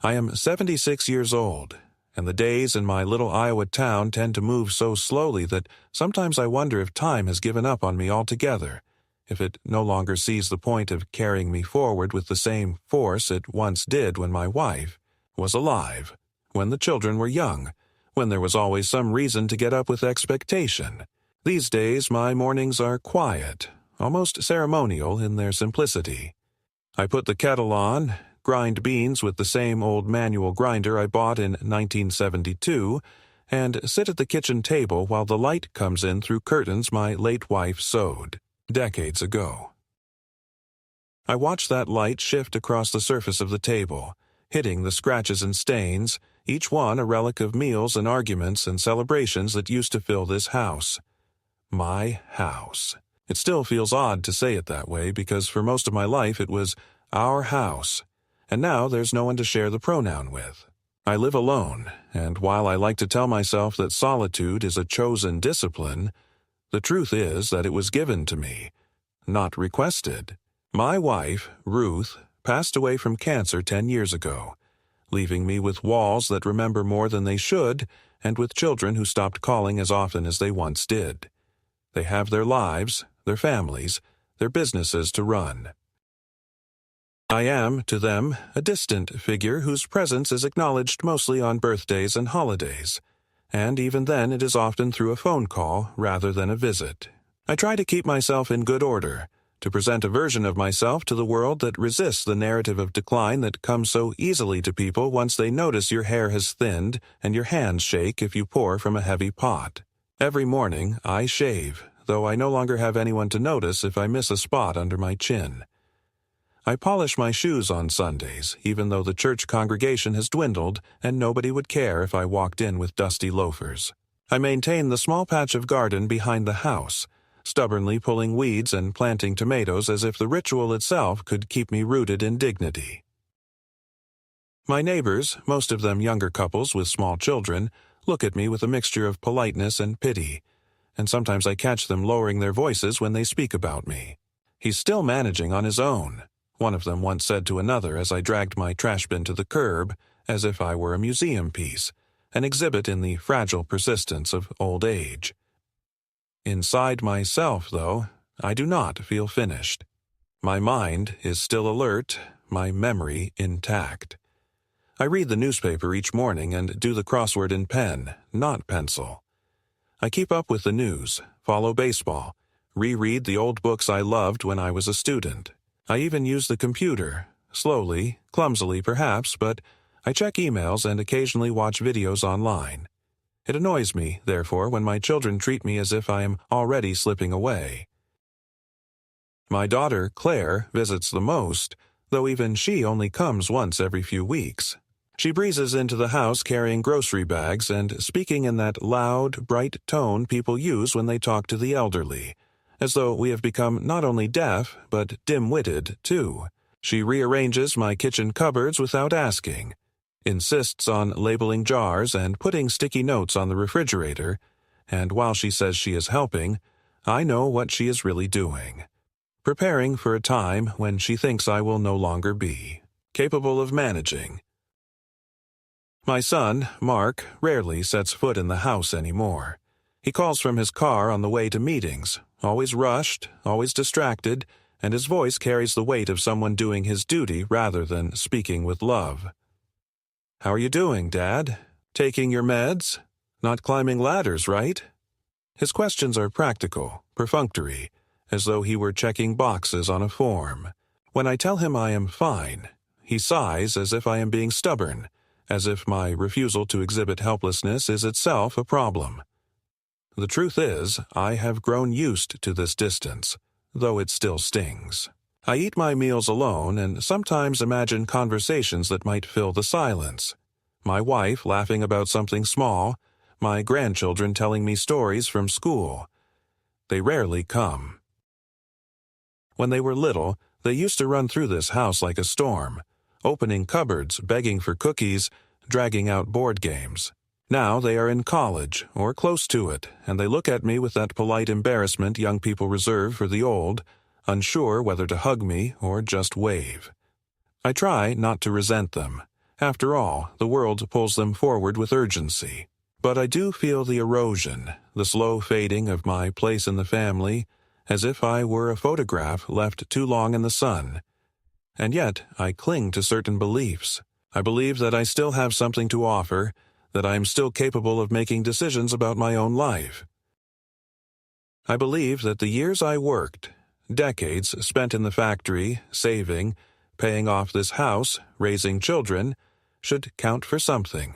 I am 76 years old, and the days in my little Iowa town tend to move so slowly that sometimes I wonder if time has given up on me altogether, if it no longer sees the point of carrying me forward with the same force it once did when my wife was alive, when the children were young, when there was always some reason to get up with expectation. These days my mornings are quiet, almost ceremonial in their simplicity. I put the kettle on, grind beans with the same old manual grinder I bought in 1972, and sit at the kitchen table while the light comes in through curtains my late wife sewed decades ago. I watch that light shift across the surface of the table, hitting the scratches and stains, each one a relic of meals and arguments and celebrations that used to fill this house. My house. It still feels odd to say it that way because for most of my life it was our house, and now there's no one to share the pronoun with. I live alone, and while I like to tell myself that solitude is a chosen discipline, the truth is that it was given to me, not requested. My wife, Ruth, passed away from cancer 10 years ago, leaving me with walls that remember more than they should and with children who stopped calling as often as they once did. They have their lives, their families, their businesses to run. I am, to them, a distant figure whose presence is acknowledged mostly on birthdays and holidays, and even then it is often through a phone call rather than a visit. I try to keep myself in good order, to present a version of myself to the world that resists the narrative of decline that comes so easily to people once they notice your hair has thinned and your hands shake if you pour from a heavy pot. Every morning I shave, though I no longer have anyone to notice if I miss a spot under my chin. I polish my shoes on Sundays, even though the church congregation has dwindled and nobody would care if I walked in with dusty loafers. I maintain the small patch of garden behind the house, stubbornly pulling weeds and planting tomatoes as if the ritual itself could keep me rooted in dignity. My neighbors, most of them younger couples with small children, look at me with a mixture of politeness and pity, and sometimes I catch them lowering their voices when they speak about me. "He's still managing on his own," one of them once said to another as I dragged my trash bin to the curb, as if I were a museum piece, an exhibit in the fragile persistence of old age. Inside myself, though, I do not feel finished. My mind is still alert, my memory intact. I read the newspaper each morning and do the crossword in pen, not pencil. I keep up with the news, follow baseball, reread the old books I loved when I was a student. I even use the computer, slowly, clumsily perhaps, but I check emails and occasionally watch videos online. It annoys me, therefore, when my children treat me as if I am already slipping away. My daughter, Claire, visits the most, though even she only comes once every few weeks. She breezes into the house carrying grocery bags and speaking in that loud, bright tone people use when they talk to the elderly, as though we have become not only deaf, but dim-witted, too. She rearranges my kitchen cupboards without asking, insists on labeling jars and putting sticky notes on the refrigerator, and while she says she is helping, I know what she is really doing. Preparing for a time when she thinks I will no longer be capable of managing. My son, Mark, rarely sets foot in the house anymore. He calls from his car on the way to meetings, always rushed, always distracted, and his voice carries the weight of someone doing his duty rather than speaking with love. "How are you doing, Dad? Taking your meds? Not climbing ladders, right?" His questions are practical, perfunctory, as though he were checking boxes on a form. When I tell him I am fine, he sighs as if I am being stubborn, as if my refusal to exhibit helplessness is itself a problem. The truth is, I have grown used to this distance, though it still stings. I eat my meals alone and sometimes imagine conversations that might fill the silence. My wife laughing about something small, my grandchildren telling me stories from school. They rarely come. When they were little, they used to run through this house like a storm, opening cupboards, begging for cookies, dragging out board games. Now they are in college, or close to it, and they look at me with that polite embarrassment young people reserve for the old, unsure whether to hug me or just wave. I try not to resent them, After all, the world pulls them forward with urgency. But I do feel the erosion, the slow fading of my place in the family, as if I were a photograph left too long in the sun. And yet, I cling to certain beliefs. I believe that I still have something to offer, that I am still capable of making decisions about my own life. I believe that the years I worked, decades spent in the factory, saving, paying off this house, raising children, should count for something,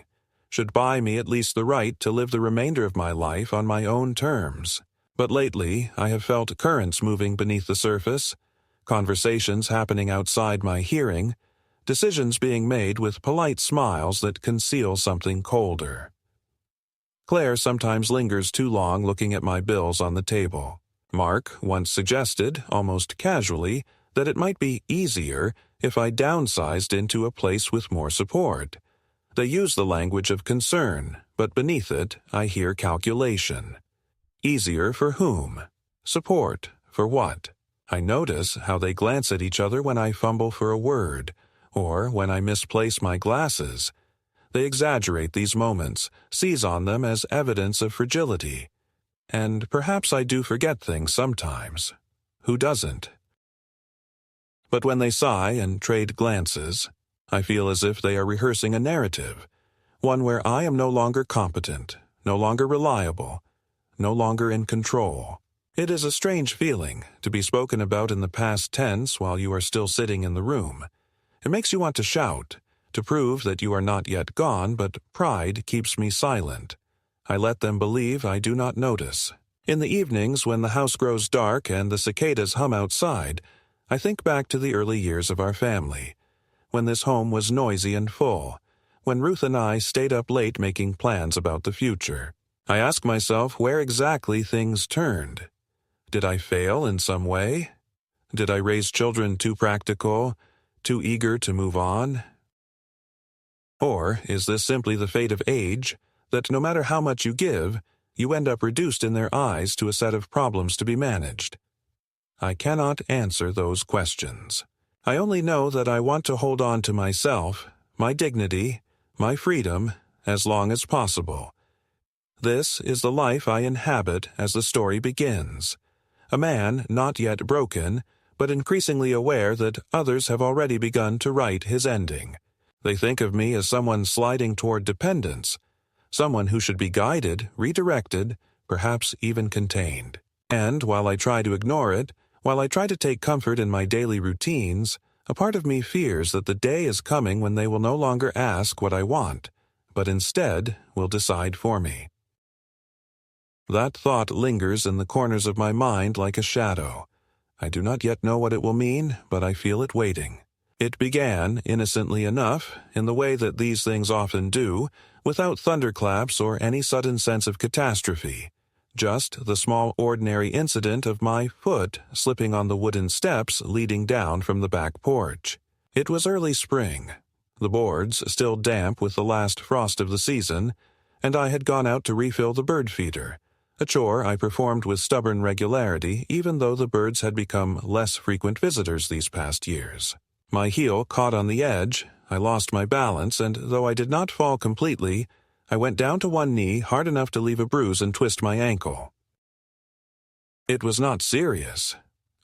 should buy me at least the right to live the remainder of my life on my own terms. But lately, I have felt currents moving beneath the surface, conversations happening outside my hearing, decisions being made with polite smiles that conceal something colder. Claire sometimes lingers too long looking at my bills on the table. Mark once suggested, almost casually, that it might be easier if I downsized into a place with more support. They use the language of concern, but beneath it, I hear calculation. Easier for whom? Support for what? I notice how they glance at each other when I fumble for a word, or when I misplace my glasses. They exaggerate these moments, seize on them as evidence of fragility. And perhaps I do forget things sometimes. Who doesn't? But when they sigh and trade glances, I feel as if they are rehearsing a narrative, one where I am no longer competent, no longer reliable, no longer in control. It is a strange feeling to be spoken about in the past tense while you are still sitting in the room. It makes you want to shout, to prove that you are not yet gone, but pride keeps me silent. I let them believe I do not notice. In the evenings when the house grows dark and the cicadas hum outside, I think back to the early years of our family, when this home was noisy and full, when Ruth and I stayed up late making plans about the future. I ask myself where exactly things turned. Did I fail in some way? Did I raise children too practical, too eager to move on? Or is this simply the fate of age, that no matter how much you give, you end up reduced in their eyes to a set of problems to be managed? I cannot answer those questions. I only know that I want to hold on to myself, my dignity, my freedom, as long as possible. This is the life I inhabit as the story begins. A man not yet broken, but increasingly aware that others have already begun to write his ending. They think of me as someone sliding toward dependence, someone who should be guided, redirected, perhaps even contained. And while I try to ignore it, while I try to take comfort in my daily routines, a part of me fears that the day is coming when they will no longer ask what I want, but instead will decide for me. That thought lingers in the corners of my mind like a shadow. I do not yet know what it will mean, but I feel it waiting. It began, innocently enough, in the way that these things often do, without thunderclaps or any sudden sense of catastrophe. Just the small ordinary incident of my foot slipping on the wooden steps leading down from the back porch. It was early spring, the boards still damp with the last frost of the season, and I had gone out to refill the bird feeder, a chore I performed with stubborn regularity even though the birds had become less frequent visitors these past years. My heel caught on the edge, I lost my balance, and though I did not fall completely, I went down to one knee hard enough to leave a bruise and twist my ankle. It was not serious.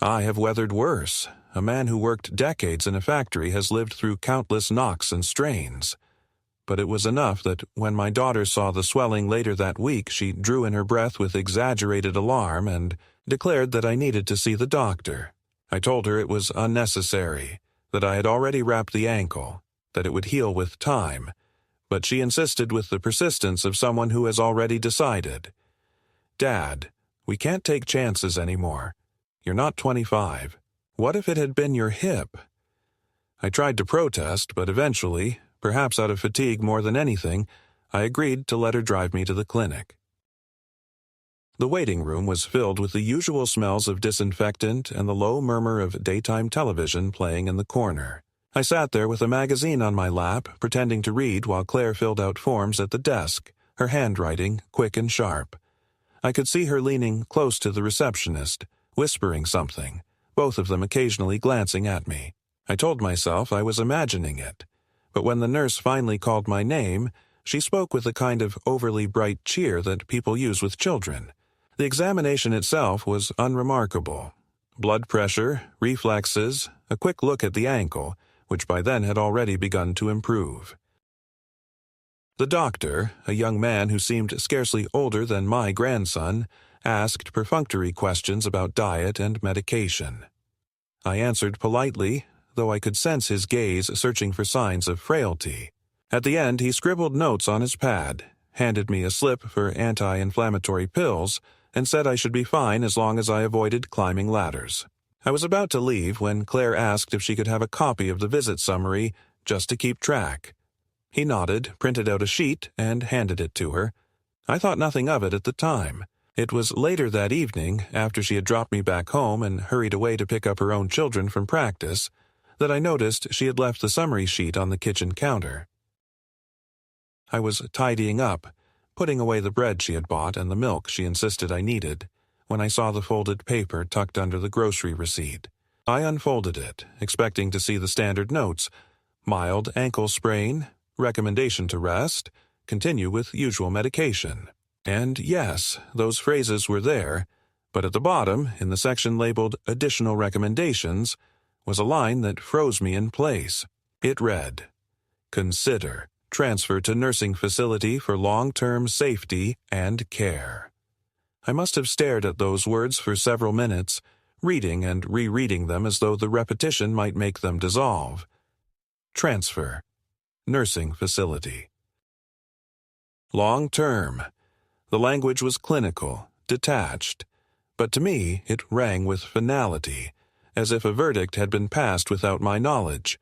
I have weathered worse. A man who worked decades in a factory has lived through countless knocks and strains. But it was enough that when my daughter saw the swelling later that week, she drew in her breath with exaggerated alarm and declared that I needed to see the doctor. I told her it was unnecessary, that I had already wrapped the ankle, that it would heal with time, but she insisted with the persistence of someone who has already decided. Dad, we can't take chances anymore. You're not 25. What if it had been your hip? I tried to protest, but eventually, perhaps out of fatigue more than anything, I agreed to let her drive me to the clinic. The waiting room was filled with the usual smells of disinfectant and the low murmur of daytime television playing in the corner. I sat there with a magazine on my lap, pretending to read while Claire filled out forms at the desk, her handwriting quick and sharp. I could see her leaning close to the receptionist, whispering something, both of them occasionally glancing at me. I told myself I was imagining it, But when the nurse finally called my name, she spoke with the kind of overly bright cheer that people use with children. The examination itself was unremarkable. Blood pressure, reflexes, a quick look at the ankle, which by then had already begun to improve. The doctor, a young man who seemed scarcely older than my grandson, asked perfunctory questions about diet and medication. I answered politely, though I could sense his gaze searching for signs of frailty. At the end, he scribbled notes on his pad, handed me a slip for anti-inflammatory pills, and said I should be fine as long as I avoided climbing ladders. I was about to leave when Claire asked if she could have a copy of the visit summary just to keep track. He nodded, printed out a sheet, and handed it to her. I thought nothing of it at the time. It was later that evening, after she had dropped me back home and hurried away to pick up her own children from practice, that I noticed she had left the summary sheet on the kitchen counter. I was tidying up, putting away the bread she had bought and the milk she insisted I needed, when I saw the folded paper tucked under the grocery receipt. I unfolded it, expecting to see the standard notes: mild ankle sprain, recommendation to rest, continue with usual medication. And yes, those phrases were there, but at the bottom, in the section labeled Additional Recommendations, was a line that froze me in place. It read, "Consider transfer to nursing facility for long-term safety and care." I must have stared at those words for several minutes, reading and rereading them as though the repetition might make them dissolve. Transfer. Nursing facility. Long-term. The language was clinical, detached, but to me it rang with finality, as if a verdict had been passed without my knowledge.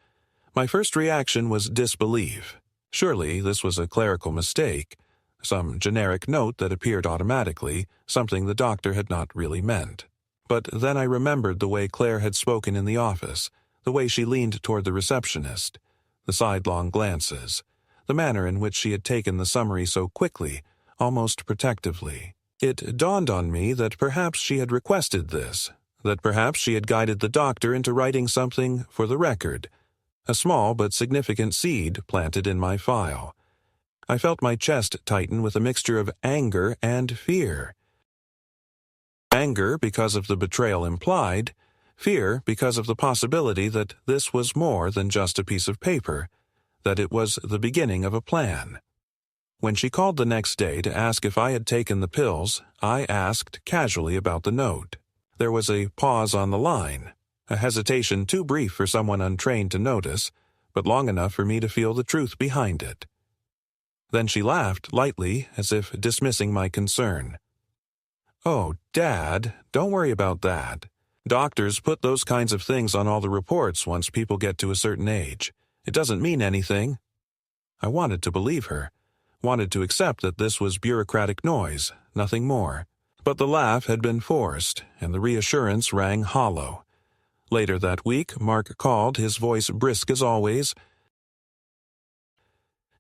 My first reaction was disbelief. Surely this was a clerical mistake, some generic note that appeared automatically, something the doctor had not really meant. But then I remembered the way Claire had spoken in the office, the way she leaned toward the receptionist, the sidelong glances, the manner in which she had taken the summary so quickly, almost protectively. It dawned on me that perhaps she had requested this, that perhaps she had guided the doctor into writing something for the record, a small but significant seed planted in my file. I felt my chest tighten with a mixture of anger and fear. Anger because of the betrayal implied, fear because of the possibility that this was more than just a piece of paper, that it was the beginning of a plan. When she called the next day to ask if I had taken the pills, I asked casually about the note. There was a pause on the line, a hesitation too brief for someone untrained to notice, but long enough for me to feel the truth behind it. Then she laughed lightly, as if dismissing my concern. "Oh, Dad, don't worry about that. Doctors put those kinds of things on all the reports once people get to a certain age. It doesn't mean anything." I wanted to believe her, wanted to accept that this was bureaucratic noise, nothing more. But the laugh had been forced, and the reassurance rang hollow. Later that week, Mark called, his voice brisk as always.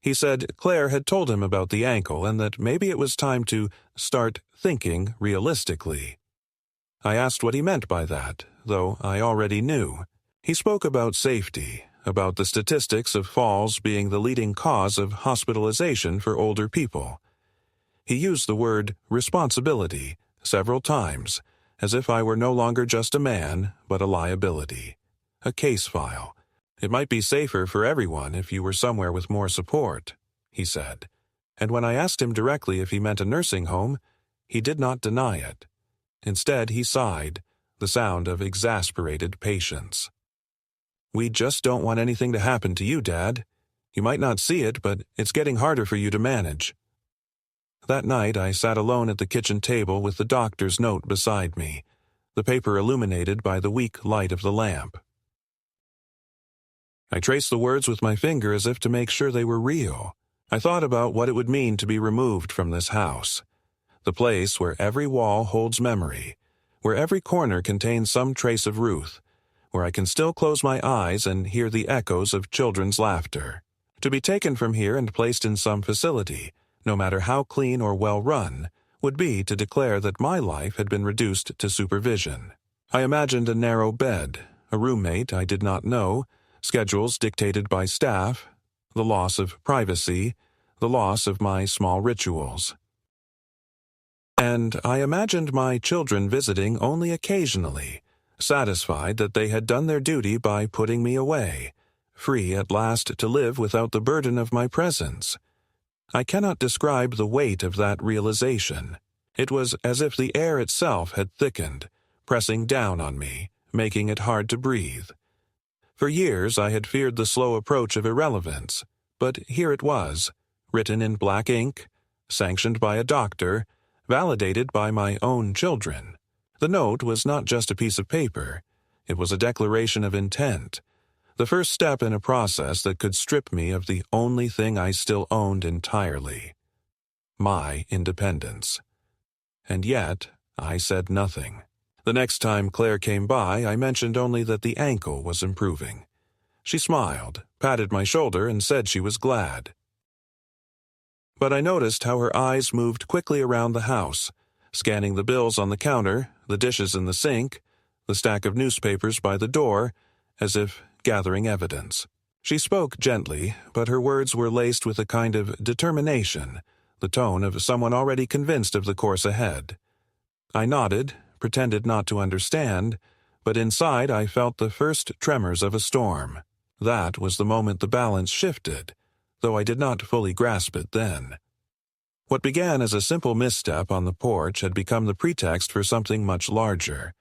He said Claire had told him about the ankle and that maybe it was time to start thinking realistically. I asked what he meant by that, though I already knew. He spoke about safety, about the statistics of falls being the leading cause of hospitalization for older people. He used the word responsibility several times, as if I were no longer just a man, but a liability, a case file. "It might be safer for everyone if you were somewhere with more support," he said. And when I asked him directly if he meant a nursing home, he did not deny it. Instead, he sighed, the sound of exasperated patience. "We just don't want anything to happen to you, Dad. You might not see it, but it's getting harder for you to manage." That night I sat alone at the kitchen table with the doctor's note beside me, the paper illuminated by the weak light of the lamp. I traced the words with my finger as if to make sure they were real. I thought about what it would mean to be removed from this house, the place where every wall holds memory, where every corner contains some trace of Ruth, where I can still close my eyes and hear the echoes of children's laughter. To be taken from here and placed in some facility, no matter how clean or well run, would be to declare that my life had been reduced to supervision. I imagined a narrow bed, a roommate I did not know, schedules dictated by staff, the loss of privacy, the loss of my small rituals. And I imagined my children visiting only occasionally, satisfied that they had done their duty by putting me away, free at last to live without the burden of my presence. I cannot describe the weight of that realization. It was as if the air itself had thickened, pressing down on me, making it hard to breathe. For years I had feared the slow approach of irrelevance, but here it was, written in black ink, sanctioned by a doctor, validated by my own children. The note was not just a piece of paper. It was a declaration of intent, the first step in a process that could strip me of the only thing I still owned entirely: my independence. And yet, I said nothing. The next time Claire came by, I mentioned only that the ankle was improving. She smiled, patted my shoulder, and said she was glad. But I noticed how her eyes moved quickly around the house, scanning the bills on the counter, the dishes in the sink, the stack of newspapers by the door, as if gathering evidence. She spoke gently, but her words were laced with a kind of determination, the tone of someone already convinced of the course ahead. I nodded, pretended not to understand, but inside I felt the first tremors of a storm. That was the moment the balance shifted, though I did not fully grasp it then. What began as a simple misstep on the porch had become the pretext for something much larger,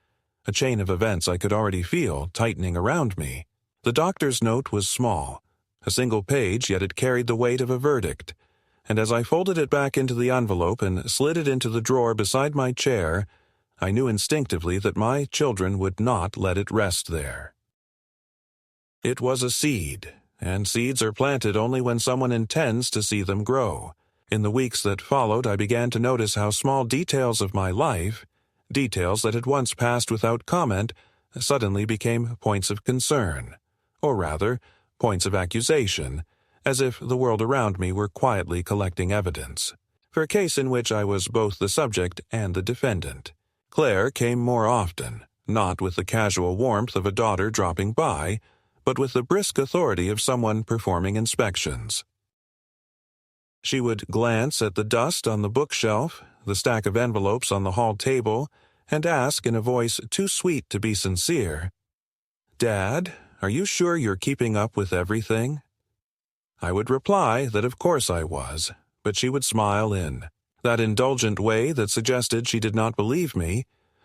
a chain of events I could already feel tightening around me. The doctor's note was small, a single page, yet it carried the weight of a verdict, and as I folded it back into the envelope and slid it into the drawer beside my chair, I knew instinctively that my children would not let it rest there. It was a seed, and seeds are planted only when someone intends to see them grow. In the weeks that followed, I began to notice how small details of my life, details that had once passed without comment, suddenly became points of concern, or rather, points of accusation, as if the world around me were quietly collecting evidence, for a case in which I was both the subject and the defendant. Claire came more often, not with the casual warmth of a daughter dropping by, but with the brisk authority of someone performing inspections. She would glance at the dust on the bookshelf, the stack of envelopes on the hall table, and ask in a voice too sweet to be sincere, "Dad, are you sure you're keeping up with everything?" I would reply that of course I was, but she would smile in that indulgent way that suggested she did not believe me,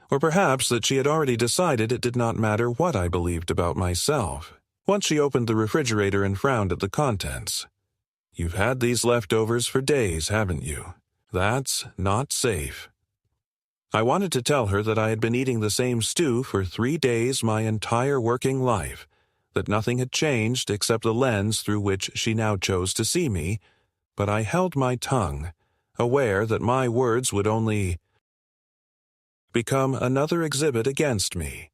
or perhaps that she had already decided it did not matter what I believed about myself. Once she opened the refrigerator and frowned at the contents. "You've had these leftovers for days, haven't you? That's not safe." I wanted to tell her that I had been eating the same stew for 3 days my entire working life, that nothing had changed except the lens through which she now chose to see me, but I held my tongue, aware that my words would only become another exhibit against me,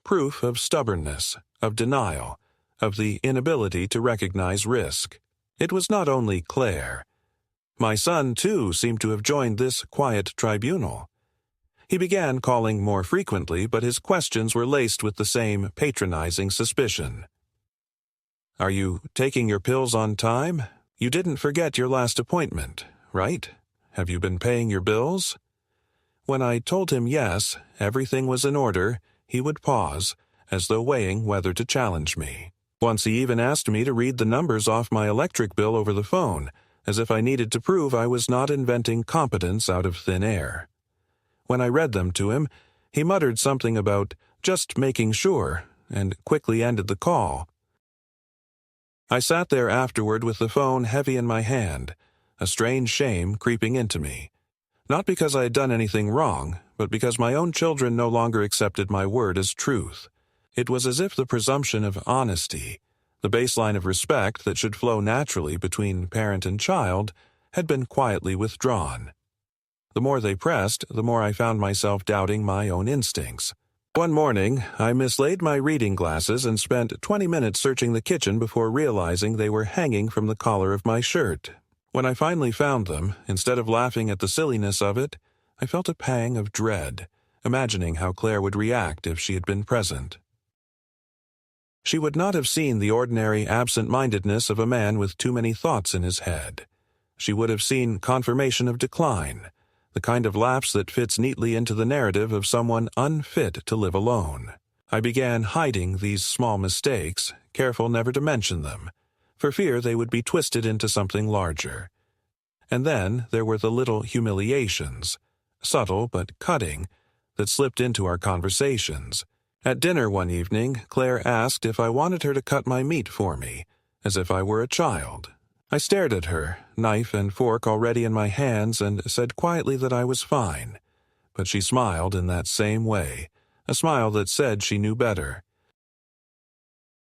proof of stubbornness, of denial, of the inability to recognize risk. It was not only Claire. My son, too, seemed to have joined this quiet tribunal. He began calling more frequently, but his questions were laced with the same patronizing suspicion. "Are you taking your pills on time? You didn't forget your last appointment, right? Have you been paying your bills?" When I told him yes, everything was in order, he would pause, as though weighing whether to challenge me. Once he even asked me to read the numbers off my electric bill over the phone, as if I needed to prove I was not inventing competence out of thin air. When I read them to him, he muttered something about just making sure, and quickly ended the call. I sat there afterward with the phone heavy in my hand, a strange shame creeping into me. Not because I had done anything wrong, but because my own children no longer accepted my word as truth. It was as if the presumption of honesty, the baseline of respect that should flow naturally between parent and child, had been quietly withdrawn. The more they pressed, the more I found myself doubting my own instincts. One morning, I mislaid my reading glasses and spent 20 minutes searching the kitchen before realizing they were hanging from the collar of my shirt. When I finally found them, instead of laughing at the silliness of it, I felt a pang of dread, imagining how Claire would react if she had been present. She would not have seen the ordinary absent-mindedness of a man with too many thoughts in his head. She would have seen confirmation of decline, the kind of lapse that fits neatly into the narrative of someone unfit to live alone. I began hiding these small mistakes, careful never to mention them, for fear they would be twisted into something larger. And then there were the little humiliations, subtle but cutting, that slipped into our conversations. At dinner one evening, Claire asked if I wanted her to cut my meat for me, as if I were a child. I stared at her, knife and fork already in my hands, and said quietly that I was fine. But she smiled in that same way, a smile that said she knew better.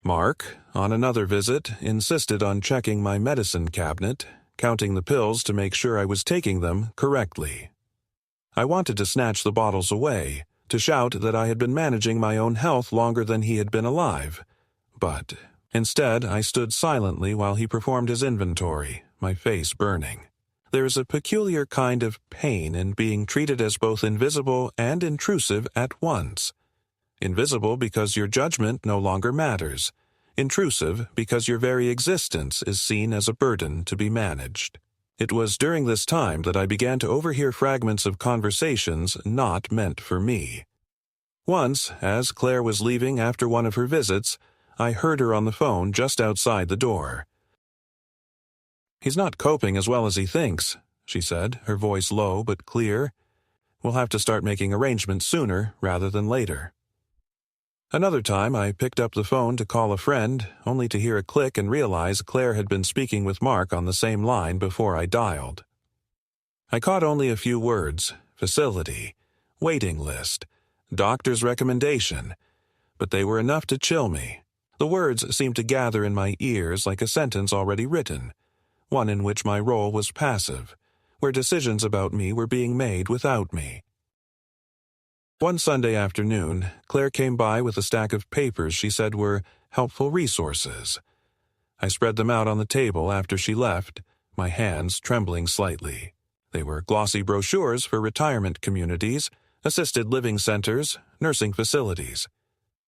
Mark, on another visit, insisted on checking my medicine cabinet, counting the pills to make sure I was taking them correctly. I wanted to snatch the bottles away, to shout that I had been managing my own health longer than he had been alive. But instead, I stood silently while he performed his inventory, my face burning. There is a peculiar kind of pain in being treated as both invisible and intrusive at once. Invisible because your judgment no longer matters. Intrusive because your very existence is seen as a burden to be managed. It was during this time that I began to overhear fragments of conversations not meant for me. Once, as Claire was leaving after one of her visits, I heard her on the phone just outside the door. "He's not coping as well as he thinks," she said, her voice low but clear. "We'll have to start making arrangements sooner rather than later." Another time I picked up the phone to call a friend, only to hear a click and realize Claire had been speaking with Mark on the same line before I dialed. I caught only a few words: facility, waiting list, doctor's recommendation, but they were enough to chill me. The words seemed to gather in my ears like a sentence already written, one in which my role was passive, where decisions about me were being made without me. One Sunday afternoon, Claire came by with a stack of papers she said were helpful resources. I spread them out on the table after she left, my hands trembling slightly. They were glossy brochures for retirement communities, assisted living centers, nursing facilities.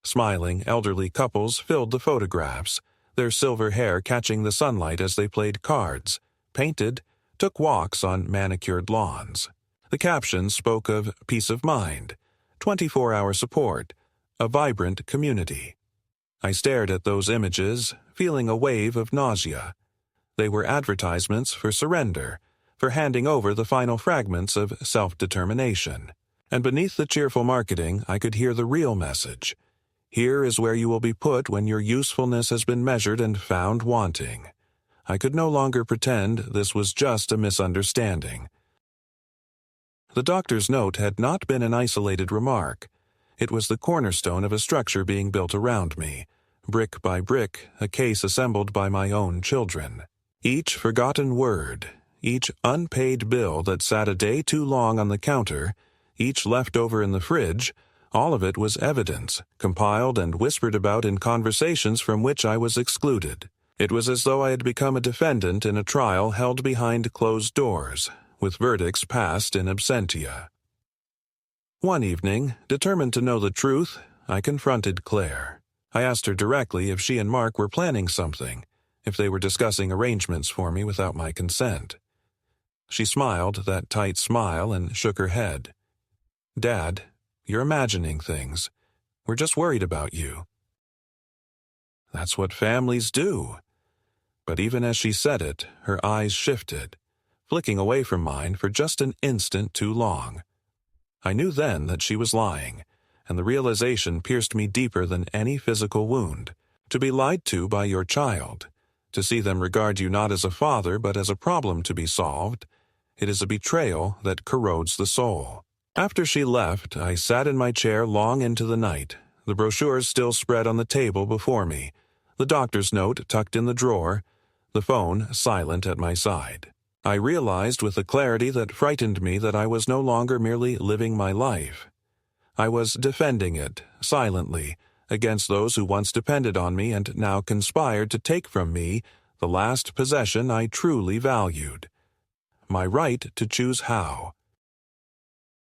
Smiling elderly couples filled the photographs, their silver hair catching the sunlight as they played cards, painted, took walks on manicured lawns. The captions spoke of peace of mind, 24-hour support, a vibrant community. I stared at those images, feeling a wave of nausea. They were advertisements for surrender, for handing over the final fragments of self-determination. And beneath the cheerful marketing, I could hear the real message. Here is where you will be put when your usefulness has been measured and found wanting. I could no longer pretend this was just a misunderstanding. The doctor's note had not been an isolated remark. It was the cornerstone of a structure being built around me, brick by brick, a case assembled by my own children. Each forgotten word, each unpaid bill that sat a day too long on the counter, each leftover in the fridge, all of it was evidence, compiled and whispered about in conversations from which I was excluded. It was as though I had become a defendant in a trial held behind closed doors, with verdicts passed in absentia. One evening, determined to know the truth, I confronted Claire. I asked her directly if she and Mark were planning something, if they were discussing arrangements for me without my consent. She smiled that tight smile and shook her head. "Dad, you're imagining things. We're just worried about you." That's what families do. But even as she said it, her eyes shifted, flicking away from mine for just an instant too long. I knew then that she was lying, and the realization pierced me deeper than any physical wound. To be lied to by your child, to see them regard you not as a father but as a problem to be solved, it is a betrayal that corrodes the soul. After she left, I sat in my chair long into the night, the brochures still spread on the table before me, the doctor's note tucked in the drawer, the phone silent at my side. I realized with a clarity that frightened me that I was no longer merely living my life. I was defending it, silently, against those who once depended on me and now conspired to take from me the last possession I truly valued: my right to choose how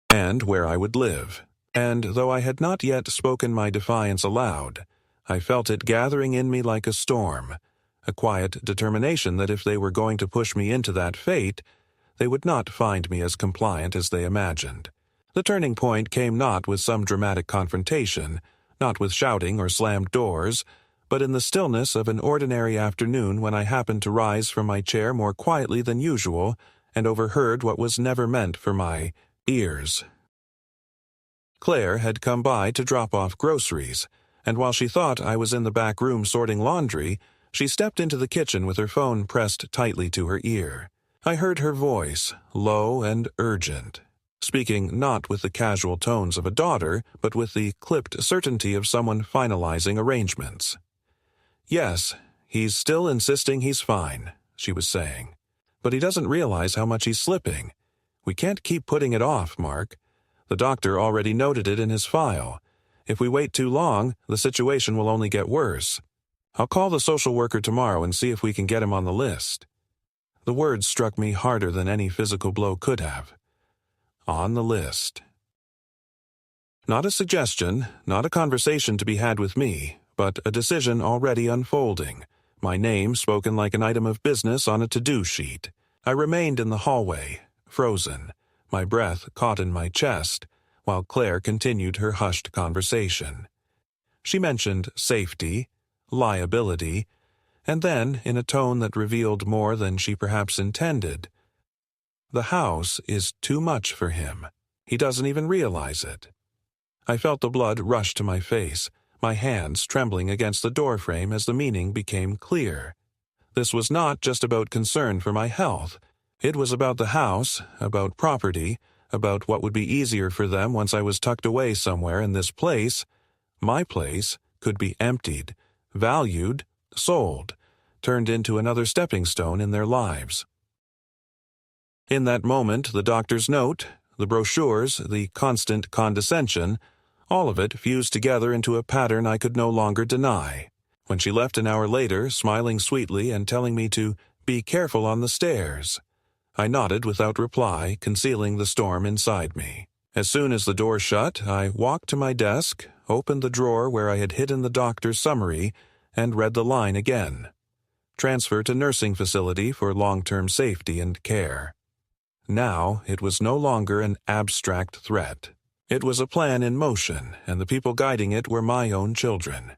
and where I would live. And though I had not yet spoken my defiance aloud, I felt it gathering in me like a storm, a quiet determination that if they were going to push me into that fate, they would not find me as compliant as they imagined. The turning point came not with some dramatic confrontation, not with shouting or slammed doors, but in the stillness of an ordinary afternoon when I happened to rise from my chair more quietly than usual and overheard what was never meant for my ears. Claire had come by to drop off groceries, and while she thought I was in the back room sorting laundry, she stepped into the kitchen with her phone pressed tightly to her ear. I heard her voice, low and urgent, speaking not with the casual tones of a daughter, but with the clipped certainty of someone finalizing arrangements. "Yes, he's still insisting he's fine," she was saying. "But he doesn't realize how much he's slipping. We can't keep putting it off, Mark. The doctor already noted it in his file. If we wait too long, the situation will only get worse. I'll call the social worker tomorrow and see if we can get him on the list." The words struck me harder than any physical blow could have. On the list. Not a suggestion, not a conversation to be had with me, but a decision already unfolding, my name spoken like an item of business on a to-do sheet. I remained in the hallway, frozen, my breath caught in my chest, while Claire continued her hushed conversation. She mentioned safety, liability, and then, in a tone that revealed more than she perhaps intended, "The house is too much for him. He doesn't even realize it." I felt the blood rush to my face, my hands trembling against the doorframe as the meaning became clear. This was not just about concern for my health. It was about the house, about property, about what would be easier for them once I was tucked away somewhere in this place. My place could be emptied, valued, sold, turned into another stepping stone in their lives. In that moment, the doctor's note, the brochures, the constant condescension, all of it fused together into a pattern I could no longer deny. When she left an hour later, smiling sweetly and telling me to be careful on the stairs, I nodded without reply, concealing the storm inside me. As soon as the door shut, I walked to my desk, opened the drawer where I had hidden the doctor's summary, and read the line again. Transfer to nursing facility for long-term safety and care. Now it was no longer an abstract threat. It was a plan in motion, and the people guiding it were my own children.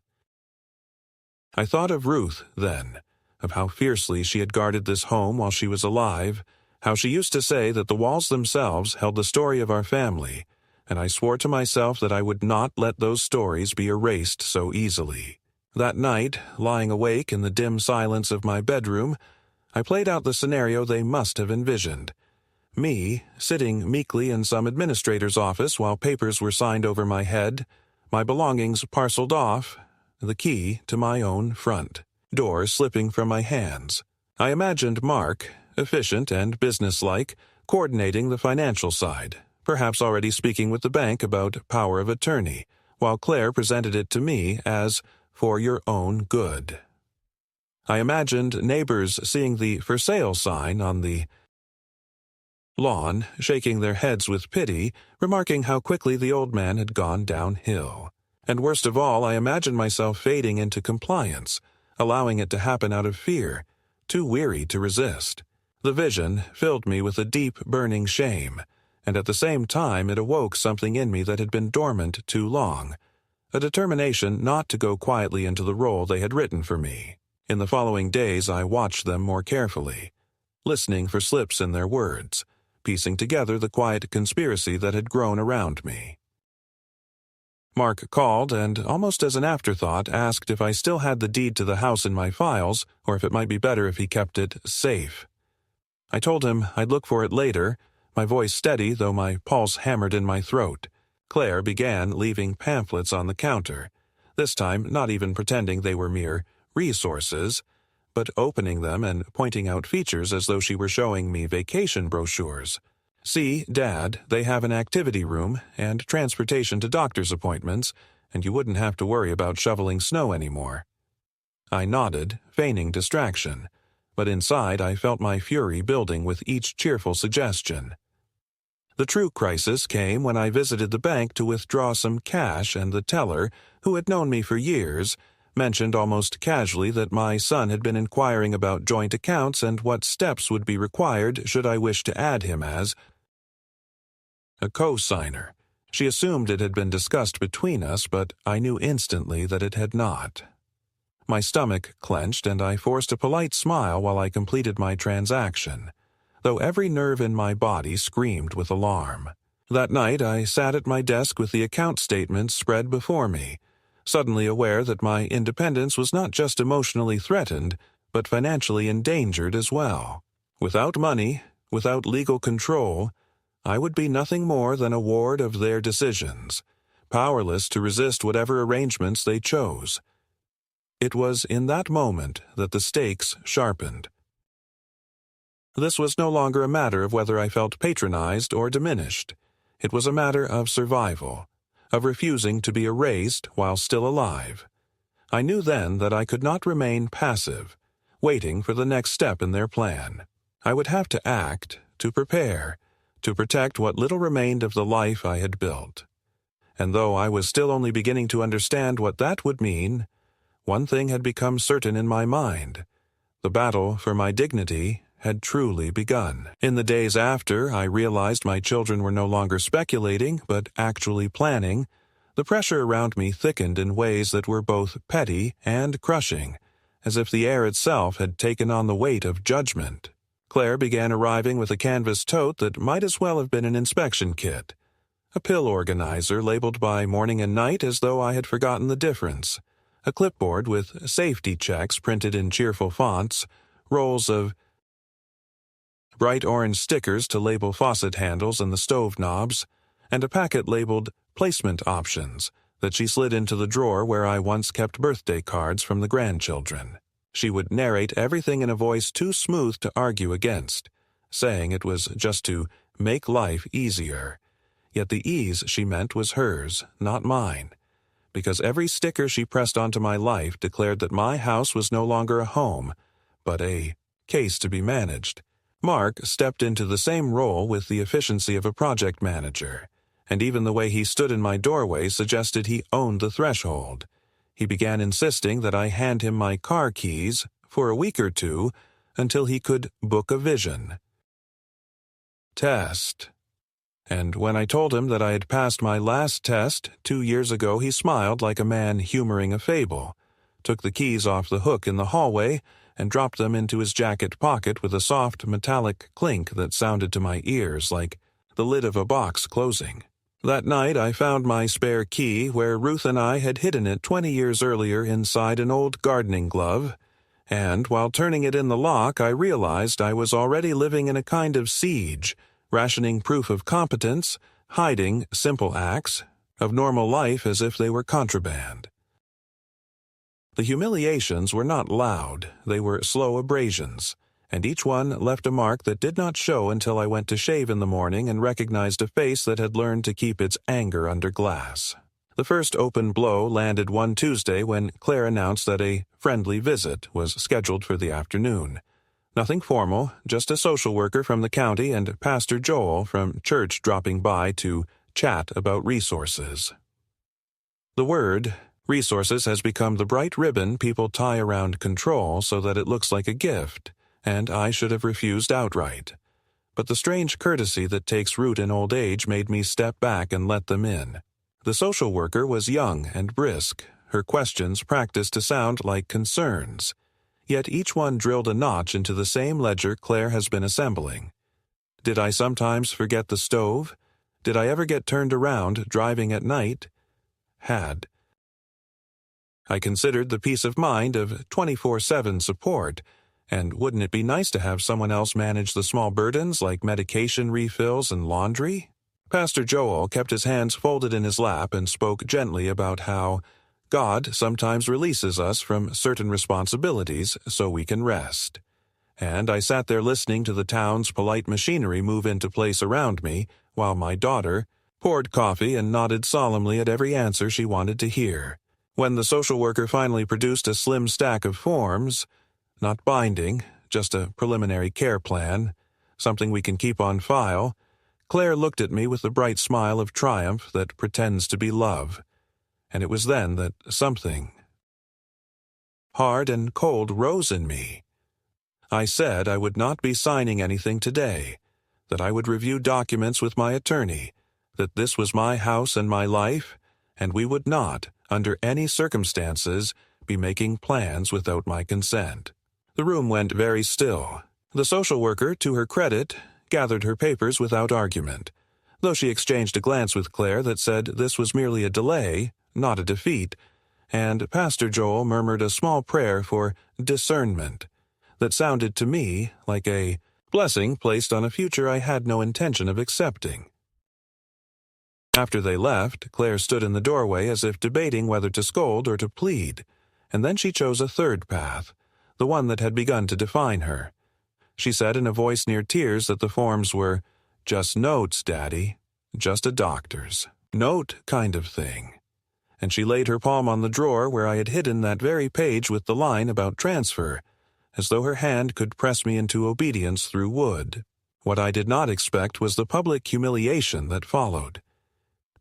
I thought of Ruth, then, of how fiercely she had guarded this home while she was alive, how she used to say that the walls themselves held the story of our family, and I swore to myself that I would not let those stories be erased so easily. That night, lying awake in the dim silence of my bedroom, I played out the scenario they must have envisioned. Me, sitting meekly in some administrator's office while papers were signed over my head, my belongings parceled off, the key to my own front door slipping from my hands. I imagined Mark, efficient and businesslike, coordinating the financial side, perhaps already speaking with the bank about power of attorney, while Claire presented it to me as for your own good. I imagined neighbors seeing the for sale sign on the lawn, shaking their heads with pity, remarking how quickly the old man had gone downhill. And worst of all, I imagined myself fading into compliance, allowing it to happen out of fear, too weary to resist. The vision filled me with a deep, burning shame, and at the same time it awoke something in me that had been dormant too long, a determination not to go quietly into the role they had written for me. In the following days I watched them more carefully, listening for slips in their words, piecing together the quiet conspiracy that had grown around me. Mark called and, almost as an afterthought, asked if I still had the deed to the house in my files, or if it might be better if he kept it safe. I told him I'd look for it later, my voice steady though my pulse hammered in my throat. Claire began leaving pamphlets on the counter, this time not even pretending they were mere resources, but opening them and pointing out features as though she were showing me vacation brochures. "See, Dad, they have an activity room and transportation to doctor's appointments, and you wouldn't have to worry about shoveling snow anymore." I nodded, feigning distraction, but inside I felt my fury building with each cheerful suggestion. The true crisis came when I visited the bank to withdraw some cash and the teller, who had known me for years, mentioned almost casually that my son had been inquiring about joint accounts and what steps would be required should I wish to add him as a co-signer. She assumed it had been discussed between us, but I knew instantly that it had not. My stomach clenched, and I forced a polite smile while I completed my transaction, though every nerve in my body screamed with alarm. That night I sat at my desk with the account statements spread before me, suddenly aware that my independence was not just emotionally threatened, but financially endangered as well. Without money, without legal control, I would be nothing more than a ward of their decisions, powerless to resist whatever arrangements they chose. It was in that moment that the stakes sharpened. This was no longer a matter of whether I felt patronized or diminished. It was a matter of survival, of refusing to be erased while still alive. I knew then that I could not remain passive, waiting for the next step in their plan. I would have to act, to prepare, to protect what little remained of the life I had built. And though I was still only beginning to understand what that would mean, one thing had become certain in my mind. The battle for my dignity had truly begun. In the days after I realized my children were no longer speculating, but actually planning, the pressure around me thickened in ways that were both petty and crushing, as if the air itself had taken on the weight of judgment. Claire began arriving with a canvas tote that might as well have been an inspection kit, a pill organizer labeled by morning and night as though I had forgotten the difference, a clipboard with safety checks printed in cheerful fonts, rolls of bright orange stickers to label faucet handles and the stove knobs, and a packet labeled placement options that she slid into the drawer where I once kept birthday cards from the grandchildren. She would narrate everything in a voice too smooth to argue against, saying it was just to make life easier. Yet the ease she meant was hers, not mine, because every sticker she pressed onto my life declared that my house was no longer a home, but a case to be managed. Mark stepped into the same role with the efficiency of a project manager, and even the way he stood in my doorway suggested he owned the threshold. He began insisting that I hand him my car keys for a week or two until he could book a vision test. And when I told him that I had passed my last test 2 years ago, he smiled like a man humoring a fable, took the keys off the hook in the hallway, and dropped them into his jacket pocket with a soft metallic clink that sounded to my ears like the lid of a box closing. That night I found my spare key where Ruth and I had hidden it 20 years earlier inside an old gardening glove, and while turning it in the lock I realized I was already living in a kind of siege, rationing proof of competence, hiding simple acts of normal life as if they were contraband. The humiliations were not loud, they were slow abrasions, and each one left a mark that did not show until I went to shave in the morning and recognized a face that had learned to keep its anger under glass. The first open blow landed one Tuesday when Claire announced that a friendly visit was scheduled for the afternoon. Nothing formal, just a social worker from the county and Pastor Joel from church dropping by to chat about resources. The word resources has become the bright ribbon people tie around control so that it looks like a gift, and I should have refused outright. But the strange courtesy that takes root in old age made me step back and let them in. The social worker was young and brisk, her questions practiced to sound like concerns, yet each one drilled a notch into the same ledger Claire has been assembling. Did I sometimes forget the stove? Did I ever get turned around driving at night? Had. I considered the peace of mind of 24/7 support, and wouldn't it be nice to have someone else manage the small burdens like medication refills and laundry? Pastor Joel kept his hands folded in his lap and spoke gently about how God sometimes releases us from certain responsibilities so we can rest. And I sat there listening to the town's polite machinery move into place around me, while my daughter poured coffee and nodded solemnly at every answer she wanted to hear. When the social worker finally produced a slim stack of forms, not binding, just a preliminary care plan, something we can keep on file, Claire looked at me with the bright smile of triumph that pretends to be love. And it was then that something hard and cold rose in me. I said I would not be signing anything today, that I would review documents with my attorney, that this was my house and my life, and we would not, under any circumstances, be making plans without my consent. The room went very still. The social worker, to her credit, gathered her papers without argument, though she exchanged a glance with Claire that said this was merely a delay, not a defeat, and Pastor Joel murmured a small prayer for discernment that sounded to me like a blessing placed on a future I had no intention of accepting. After they left, Claire stood in the doorway as if debating whether to scold or to plead, and then she chose a third path, the one that had begun to define her. She said in a voice near tears that the forms were just notes, Daddy, just a doctor's note kind of thing. And she laid her palm on the drawer where I had hidden that very page with the line about transfer, as though her hand could press me into obedience through wood. What I did not expect was the public humiliation that followed.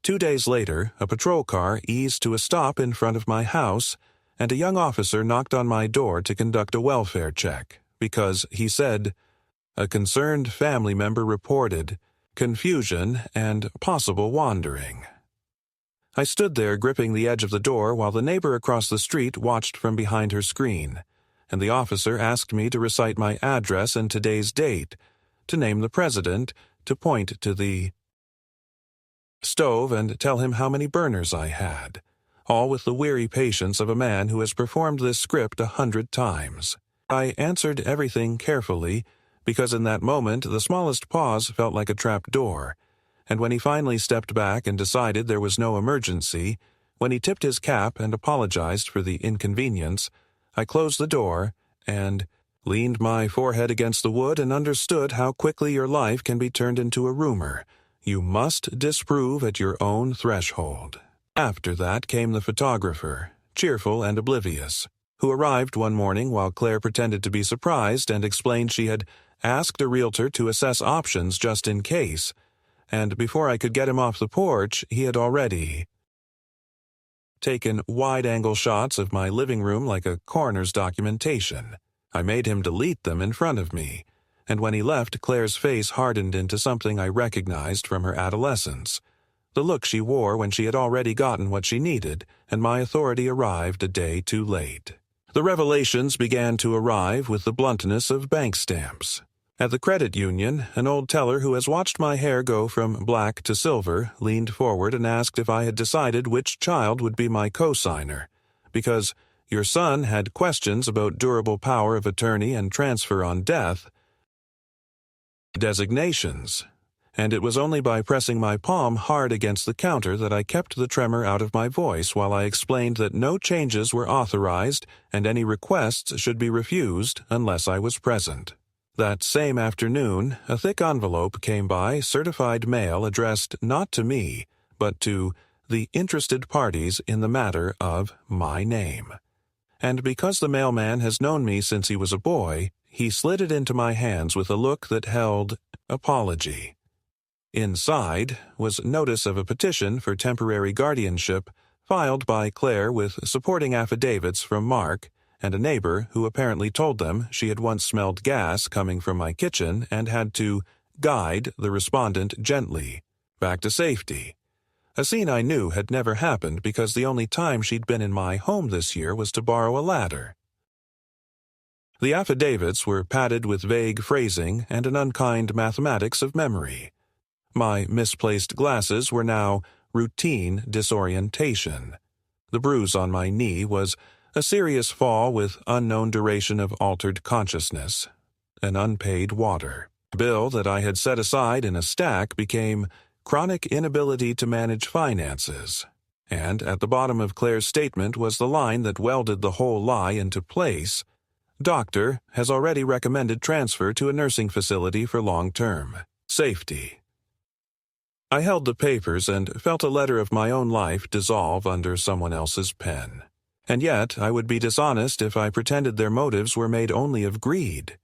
2 days later, a patrol car eased to a stop in front of my house, and a young officer knocked on my door to conduct a welfare check, because, he said, a concerned family member reported confusion and possible wandering. I stood there gripping the edge of the door while the neighbor across the street watched from behind her screen, and the officer asked me to recite my address and today's date, to name the president, to point to the stove and tell him how many burners I had, all with the weary patience of a man who has performed this script 100 times. I answered everything carefully, because in that moment the smallest pause felt like a trap door, and when he finally stepped back and decided there was no emergency, when he tipped his cap and apologized for the inconvenience, I closed the door and leaned my forehead against the wood and understood how quickly your life can be turned into a rumor. You must disprove at your own threshold. After that came the photographer, cheerful and oblivious, who arrived one morning while Claire pretended to be surprised and explained she had asked a realtor to assess options just in case, and before I could get him off the porch, he had already taken wide-angle shots of my living room like a coroner's documentation. I made him delete them in front of me, and when he left, Claire's face hardened into something I recognized from her adolescence, the look she wore when she had already gotten what she needed, and my authority arrived a day too late. The revelations began to arrive with the bluntness of bank stamps. At the credit union, an old teller who has watched my hair go from black to silver leaned forward and asked if I had decided which child would be my co-signer, because your son had questions about durable power of attorney and transfer on death designations, and it was only by pressing my palm hard against the counter that I kept the tremor out of my voice while I explained that no changes were authorized and any requests should be refused unless I was present. That same afternoon, a thick envelope came by, certified mail addressed not to me, but to the interested parties in the matter of my name. And because the mailman has known me since he was a boy, he slid it into my hands with a look that held apology. Inside was notice of a petition for temporary guardianship filed by Claire with supporting affidavits from Mark and a neighbor who apparently told them she had once smelled gas coming from my kitchen and had to guide the respondent gently back to safety. A scene I knew had never happened because the only time she'd been in my home this year was to borrow a ladder. The affidavits were padded with vague phrasing and an unkind mathematics of memory. My misplaced glasses were now routine disorientation. The bruise on my knee was a serious fall with unknown duration of altered consciousness. An unpaid water bill that I had set aside in a stack became chronic inability to manage finances. And at the bottom of Claire's statement was the line that welded the whole lie into place. Doctor has already recommended transfer to a nursing facility for long-term safety. I held the papers and felt a letter of my own life dissolve under someone else's pen. And yet I would be dishonest if I pretended their motives were made only of greed.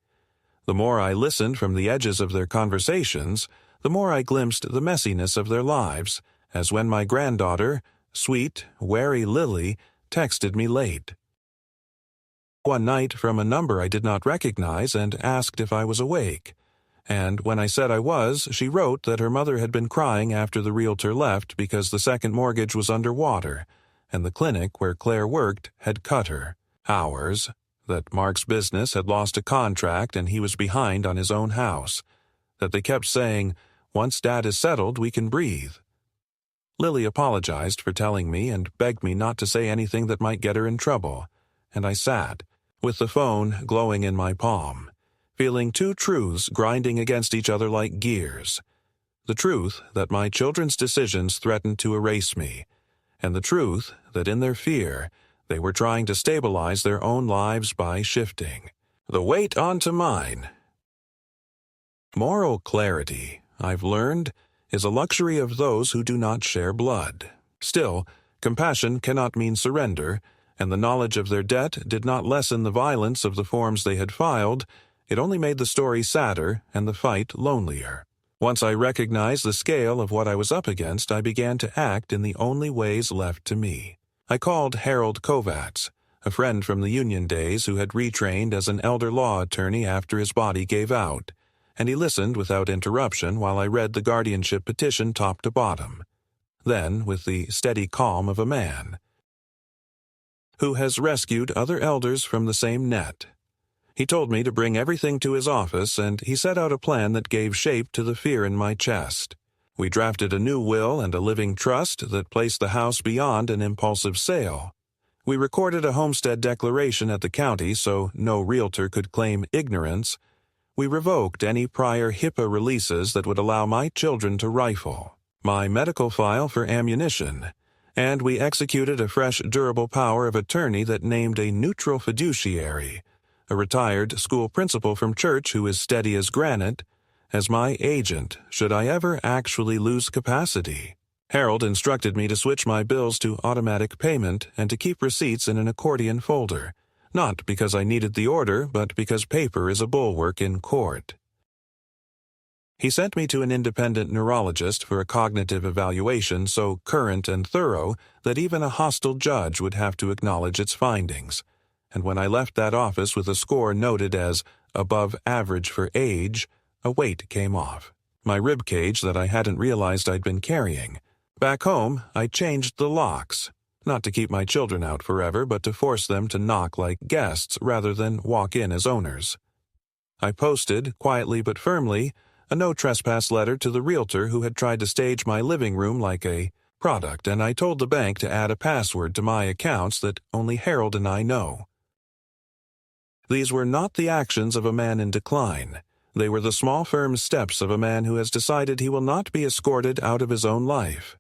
The more I listened from the edges of their conversations, the more I glimpsed the messiness of their lives, as when my granddaughter, sweet, wary Lily, texted me late. one night from a number I did not recognize and asked if I was awake. And when I said I was, she wrote that her mother had been crying after the realtor left because the second mortgage was underwater, and the clinic where Claire worked had cut her hours, that Mark's business had lost a contract and he was behind on his own house, that they kept saying, "Once Dad is settled, we can breathe." Lily apologized for telling me and begged me not to say anything that might get her in trouble, and I sat, with the phone glowing in my palm, feeling two truths grinding against each other like gears. The truth that my children's decisions threatened to erase me, and the truth that in their fear, they were trying to stabilize their own lives by shifting the weight onto mine. Moral clarity, I've learned, is a luxury of those who do not share blood. Still, compassion cannot mean surrender, and the knowledge of their debt did not lessen the violence of the forms they had filed. It only made the story sadder and the fight lonelier. Once I recognized the scale of what I was up against, I began to act in the only ways left to me. I called Harold Kovacs, a friend from the union days who had retrained as an elder law attorney after his body gave out, and he listened without interruption while I read the guardianship petition top to bottom. Then, with the steady calm of a man who has rescued other elders from the same net, he told me to bring everything to his office, and he set out a plan that gave shape to the fear in my chest. We drafted a new will and a living trust that placed the house beyond an impulsive sale. We recorded a homestead declaration at the county so no realtor could claim ignorance. We revoked any prior HIPAA releases that would allow my children to rifle my medical file for ammunition, and we executed a fresh durable power of attorney that named a neutral fiduciary, a retired school principal from church who is steady as granite, as my agent should I ever actually lose capacity. Harold instructed me to switch my bills to automatic payment and to keep receipts in an accordion folder, not because I needed the order, but because paper is a bulwark in court. He sent me to an independent neurologist for a cognitive evaluation so current and thorough that even a hostile judge would have to acknowledge its findings. And when I left that office with a score noted as above average for age, a weight came off my rib cage that I hadn't realized I'd been carrying. Back home, I changed the locks, not to keep my children out forever, but to force them to knock like guests rather than walk in as owners. I posted, quietly but firmly, a no trespass letter to the realtor who had tried to stage my living room like a product, and I told the bank to add a password to my accounts that only Harold and I know. These were not the actions of a man in decline. They were the small firm steps of a man who has decided he will not be escorted out of his own life.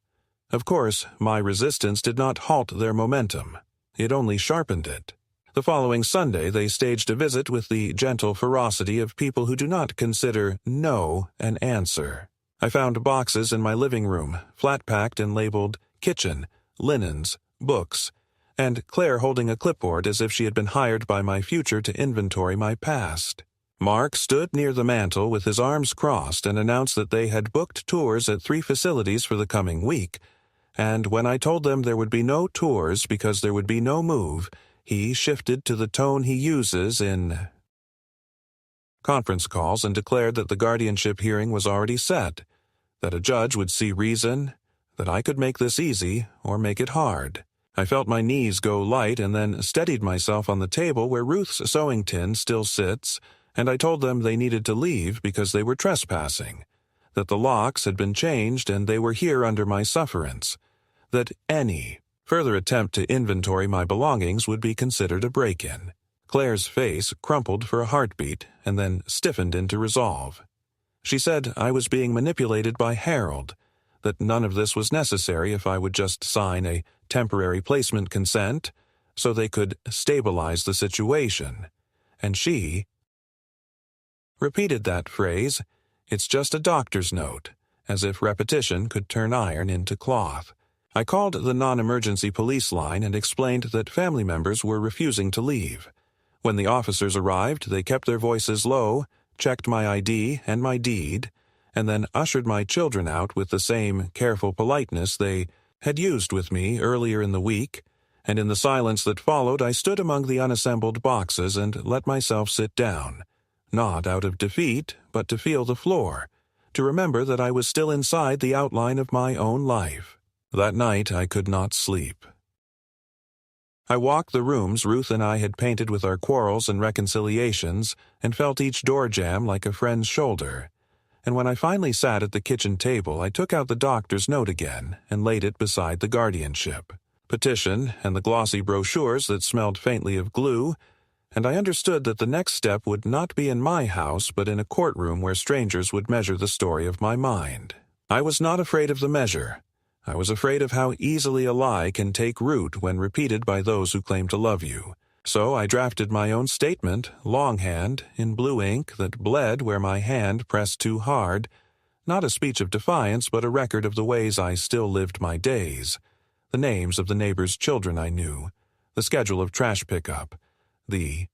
Of course, my resistance did not halt their momentum. It only sharpened it. The following Sunday, they staged a visit with the gentle ferocity of people who do not consider no an answer. I found boxes in my living room, flat-packed and labeled kitchen, linens, books, and Claire holding a clipboard as if she had been hired by my future to inventory my past. Mark stood near the mantel with his arms crossed and announced that they had booked tours at 3 facilities for the coming week, and when I told them there would be no tours because there would be no move, he shifted to the tone he uses in conference calls and declared that the guardianship hearing was already set, that a judge would see reason, that I could make this easy or make it hard. I felt my knees go light and then steadied myself on the table where Ruth's sewing tin still sits, and I told them they needed to leave because they were trespassing, that the locks had been changed and they were here under my sufferance, that any further attempt to inventory my belongings would be considered a break-in. Claire's face crumpled for a heartbeat and then stiffened into resolve. She said I was being manipulated by Harold, that none of this was necessary if I would just sign a temporary placement consent so they could stabilize the situation. And she repeated that phrase, "It's just a doctor's note," as if repetition could turn iron into cloth. I called the non-emergency police line and explained that family members were refusing to leave. When the officers arrived, they kept their voices low, checked my ID and my deed, and then ushered my children out with the same careful politeness they had used with me earlier in the week, and in the silence that followed I stood among the unassembled boxes and let myself sit down, not out of defeat, but to feel the floor, to remember that I was still inside the outline of my own life. That night I could not sleep. I walked the rooms Ruth and I had painted with our quarrels and reconciliations, and felt each door jamb like a friend's shoulder. And when I finally sat at the kitchen table, I took out the doctor's note again and laid it beside the guardianship petition and the glossy brochures that smelled faintly of glue, and I understood that the next step would not be in my house but in a courtroom where strangers would measure the story of my mind. I was not afraid of the measure. I was afraid of how easily a lie can take root when repeated by those who claim to love you. So I drafted my own statement, longhand, in blue ink that bled where my hand pressed too hard, not a speech of defiance but a record of the ways I still lived my days, the names of the neighbors' children I knew, the schedule of trash pickup, the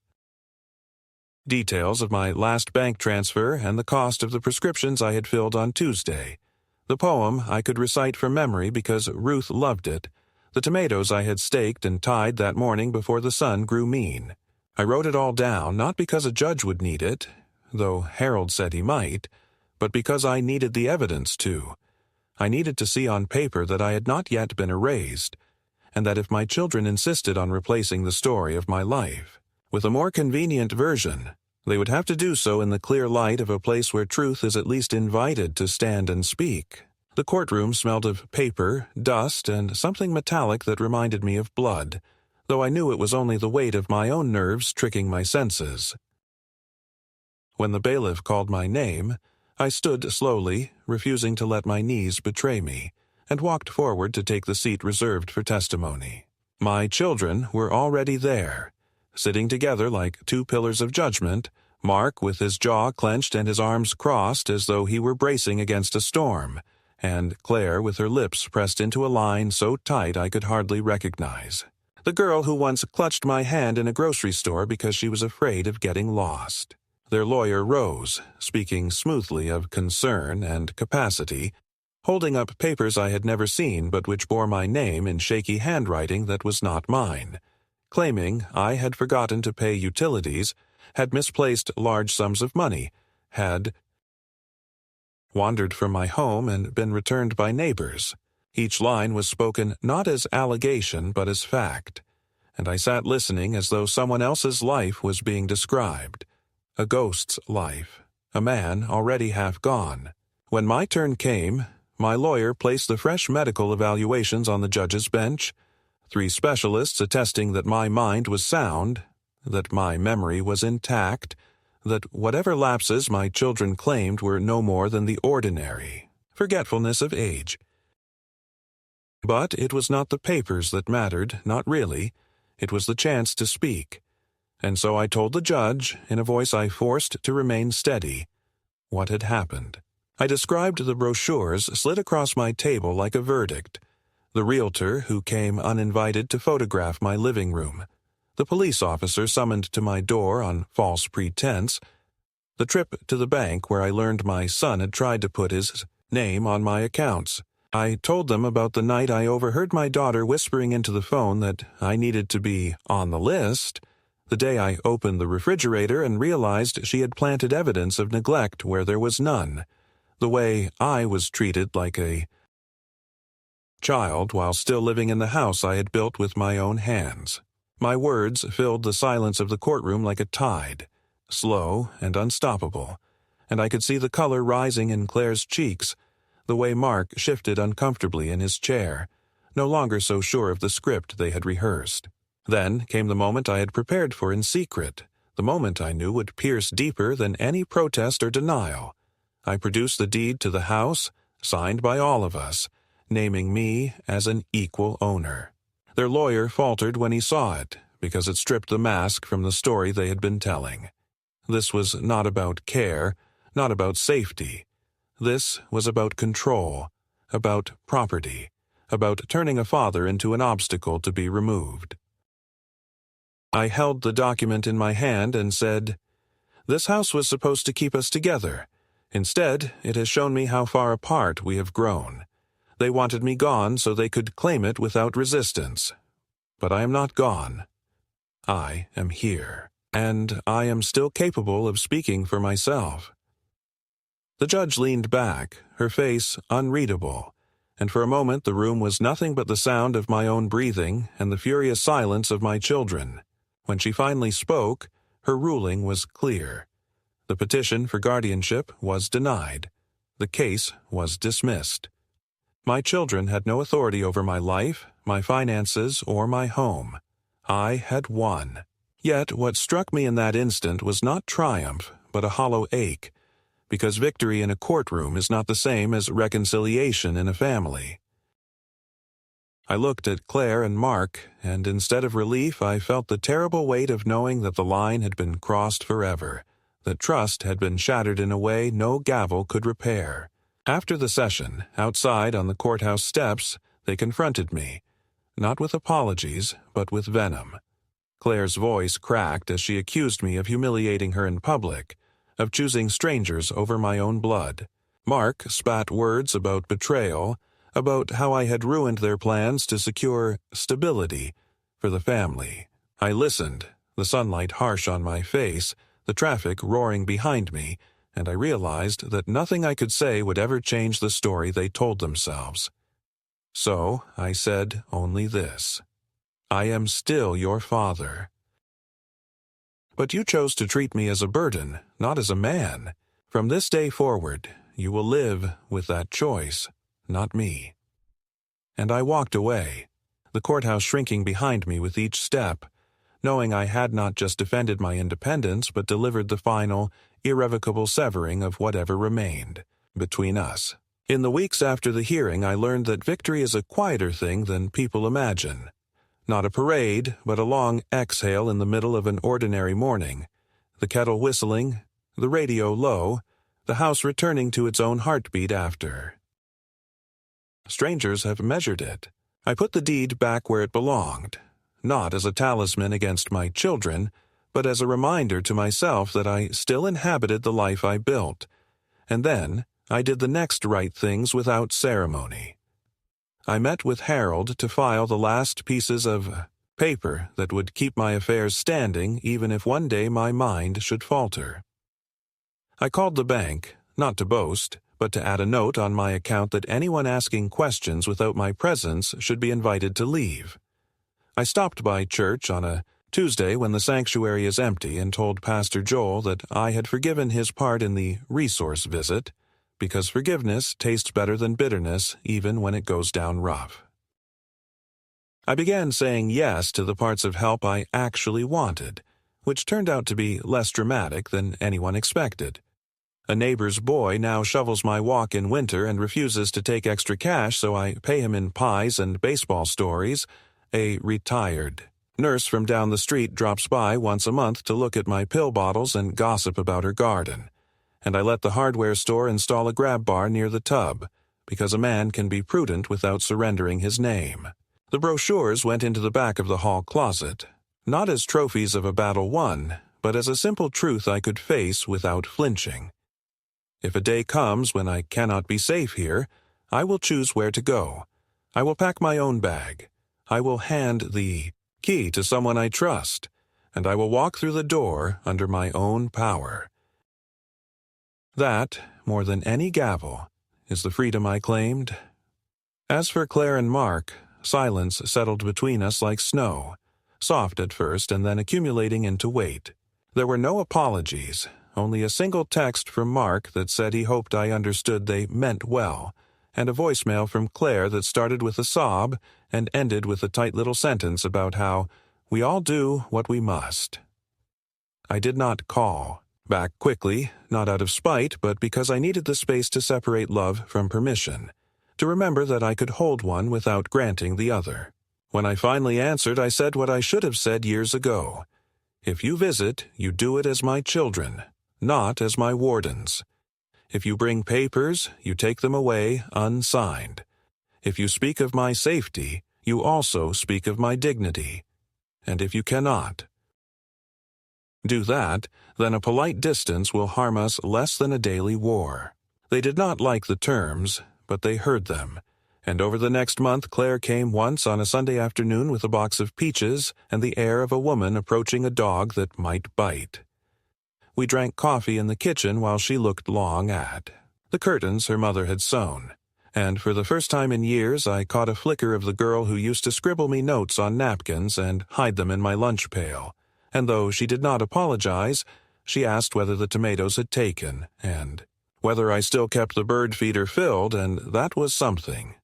details of my last bank transfer and the cost of the prescriptions I had filled on Tuesday. The poem I could recite from memory because Ruth loved it, the tomatoes I had staked and tied that morning before the sun grew mean. I wrote it all down not because a judge would need it, though Harold said he might, but because I needed the evidence too. I needed to see on paper that I had not yet been erased, and that if my children insisted on replacing the story of my life with a more convenient version, they would have to do so in the clear light of a place where truth is at least invited to stand and speak. The courtroom smelled of paper, dust, and something metallic that reminded me of blood, though I knew it was only the weight of my own nerves tricking my senses. When the bailiff called my name, I stood slowly, refusing to let my knees betray me, and walked forward to take the seat reserved for testimony. My children were already there, sitting together like two pillars of judgment, Mark with his jaw clenched and his arms crossed as though he were bracing against a storm, and Claire with her lips pressed into a line so tight I could hardly recognize. The girl who once clutched my hand in a grocery store because she was afraid of getting lost. Their lawyer rose, speaking smoothly of concern and capacity, holding up papers I had never seen but which bore my name in shaky handwriting that was not mine, claiming I had forgotten to pay utilities, had misplaced large sums of money, had wandered from my home and been returned by neighbors. Each line was spoken not as allegation but as fact, and I sat listening as though someone else's life was being described, a ghost's life, a man already half gone. When my turn came, my lawyer placed the fresh medical evaluations on the judge's bench, 3 specialists attesting that my mind was sound, that my memory was intact, that whatever lapses my children claimed were no more than the ordinary forgetfulness of age. But it was not the papers that mattered, not really. It was the chance to speak. And so I told the judge, in a voice I forced to remain steady, what had happened. I described the brochures slid across my table like a verdict, the realtor who came uninvited to photograph my living room, the police officer summoned to my door on false pretense, the trip to the bank where I learned my son had tried to put his name on my accounts. I told them about the night I overheard my daughter whispering into the phone that I needed to be on the list, the day I opened the refrigerator and realized she had planted evidence of neglect where there was none, the way I was treated like a child while still living in the house I had built with my own hands. My words filled the silence of the courtroom like a tide, slow and unstoppable, and I could see the color rising in Claire's cheeks, the way Mark shifted uncomfortably in his chair, no longer so sure of the script they had rehearsed. Then came the moment I had prepared for in secret, the moment I knew would pierce deeper than any protest or denial. I produced the deed to the house, signed by all of us, naming me as an equal owner. Their lawyer faltered when he saw it, because it stripped the mask from the story they had been telling. This was not about care, not about safety. This was about control, about property, about turning a father into an obstacle to be removed. I held the document in my hand and said, "This house was supposed to keep us together. Instead, it has shown me how far apart we have grown. They wanted me gone so they could claim it without resistance. But I am not gone. I am here, and I am still capable of speaking for myself." The judge leaned back, her face unreadable, and for a moment the room was nothing but the sound of my own breathing and the furious silence of my children. When she finally spoke, her ruling was clear. The petition for guardianship was denied. The case was dismissed. My children had no authority over my life, my finances, or my home. I had won. Yet what struck me in that instant was not triumph, but a hollow ache, because victory in a courtroom is not the same as reconciliation in a family. I looked at Claire and Mark, and instead of relief I felt the terrible weight of knowing that the line had been crossed forever, that trust had been shattered in a way no gavel could repair. After the session, outside on the courthouse steps, they confronted me, not with apologies, but with venom. Claire's voice cracked as she accused me of humiliating her in public, of choosing strangers over my own blood. Mark spat words about betrayal, about how I had ruined their plans to secure stability for the family. I listened, the sunlight harsh on my face, the traffic roaring behind me, and I realized that nothing I could say would ever change the story they told themselves. So I said only this: "I am still your father. But you chose to treat me as a burden, not as a man. From this day forward, you will live with that choice, not me." And I walked away, the courthouse shrinking behind me with each step, knowing I had not just defended my independence but delivered the final, irrevocable severing of whatever remained between us. In the weeks after the hearing, I learned that victory is a quieter thing than people imagine. Not a parade, but a long exhale in the middle of an ordinary morning, the kettle whistling, the radio low, the house returning to its own heartbeat after. Strangers have measured it. I put the deed back where it belonged, not as a talisman against my children, but as a reminder to myself that I still inhabited the life I built. And then I did the next right things without ceremony. I met with Harold to file the last pieces of paper that would keep my affairs standing even if one day my mind should falter. I called the bank, not to boast, but to add a note on my account that anyone asking questions without my presence should be invited to leave. I stopped by church on a Tuesday when the sanctuary is empty and told Pastor Joel that I had forgiven his part in the resource visit, because forgiveness tastes better than bitterness even when it goes down rough. I began saying yes to the parts of help I actually wanted, which turned out to be less dramatic than anyone expected. A neighbor's boy now shovels my walk in winter and refuses to take extra cash, so I pay him in pies and baseball stories. A retired nurse from down the street drops by once a month to look at my pill bottles and gossip about her garden. And I let the hardware store install a grab bar near the tub, because a man can be prudent without surrendering his name. The brochures went into the back of the hall closet, not as trophies of a battle won, but as a simple truth I could face without flinching. If a day comes when I cannot be safe here, I will choose where to go. I will pack my own bag. I will hand the key to someone I trust, and I will walk through the door under my own power. That, more than any gavel, is the freedom I claimed. As for Claire and Mark, silence settled between us like snow, soft at first and then accumulating into weight. There were no apologies, only a single text from Mark that said he hoped I understood they meant well, and a voicemail from Claire that started with a sob and ended with a tight little sentence about how we all do what we must. I did not call back quickly, not out of spite, but because I needed the space to separate love from permission, to remember that I could hold one without granting the other. When I finally answered, I said what I should have said years ago. If you visit, you do it as my children, not as my wardens. If you bring papers, you take them away unsigned. If you speak of my safety, you also speak of my dignity. And if you cannot do that, then a polite distance will harm us less than a daily war. They did not like the terms, but they heard them, And over the next month Claire came once on a Sunday afternoon with a box of peaches and the air of a woman approaching a dog that might bite. We drank coffee in the kitchen while she looked long at the curtains her mother had sewn, and for the first time in years I caught a flicker of the girl who used to scribble me notes on napkins and hide them in my lunch pail, and though she did not apologize, she asked whether the tomatoes had taken, and whether I still kept the bird feeder filled, and that was something.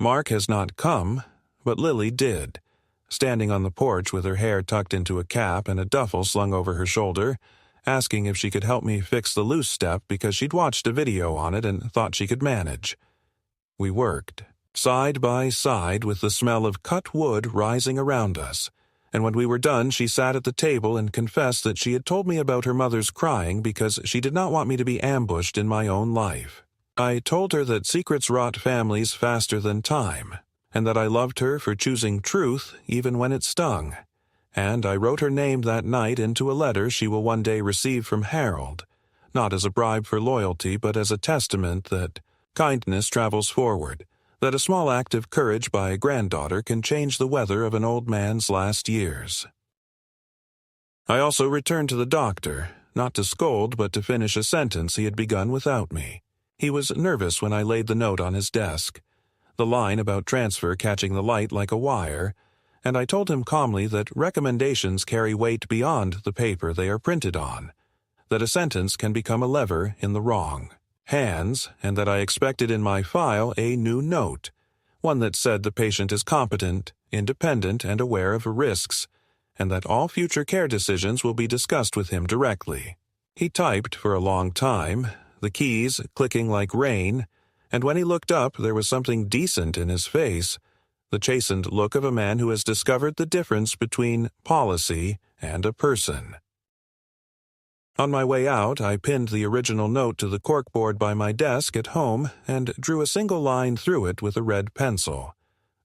Mark has not come, but Lily did, standing on the porch with her hair tucked into a cap and a duffel slung over her shoulder, asking if she could help me fix the loose step because she'd watched a video on it and thought she could manage. We worked, side by side with the smell of cut wood rising around us, and when we were done she sat at the table and confessed that she had told me about her mother's crying because she did not want me to be ambushed in my own life. I told her that secrets rot families faster than time, and that I loved her for choosing truth even when it stung. And I wrote her name that night into a letter she will one day receive from Harold, not as a bribe for loyalty but as a testament that kindness travels forward, that a small act of courage by a granddaughter can change the weather of an old man's last years. I also returned to the doctor, not to scold but to finish a sentence he had begun without me. He was nervous when I laid the note on his desk, the line about transfer catching the light like a wire, and I told him calmly that recommendations carry weight beyond the paper they are printed on, that a sentence can become a lever in the wrong hands, and that I expected in my file a new note, one that said the patient is competent, independent, and aware of risks, and that all future care decisions will be discussed with him directly. He typed for a long time, the keys clicking like rain, and when he looked up there was something decent in his face, the chastened look of a man who has discovered the difference between policy and a person. On my way out, I pinned the original note to the corkboard by my desk at home and drew a single line through it with a red pencil.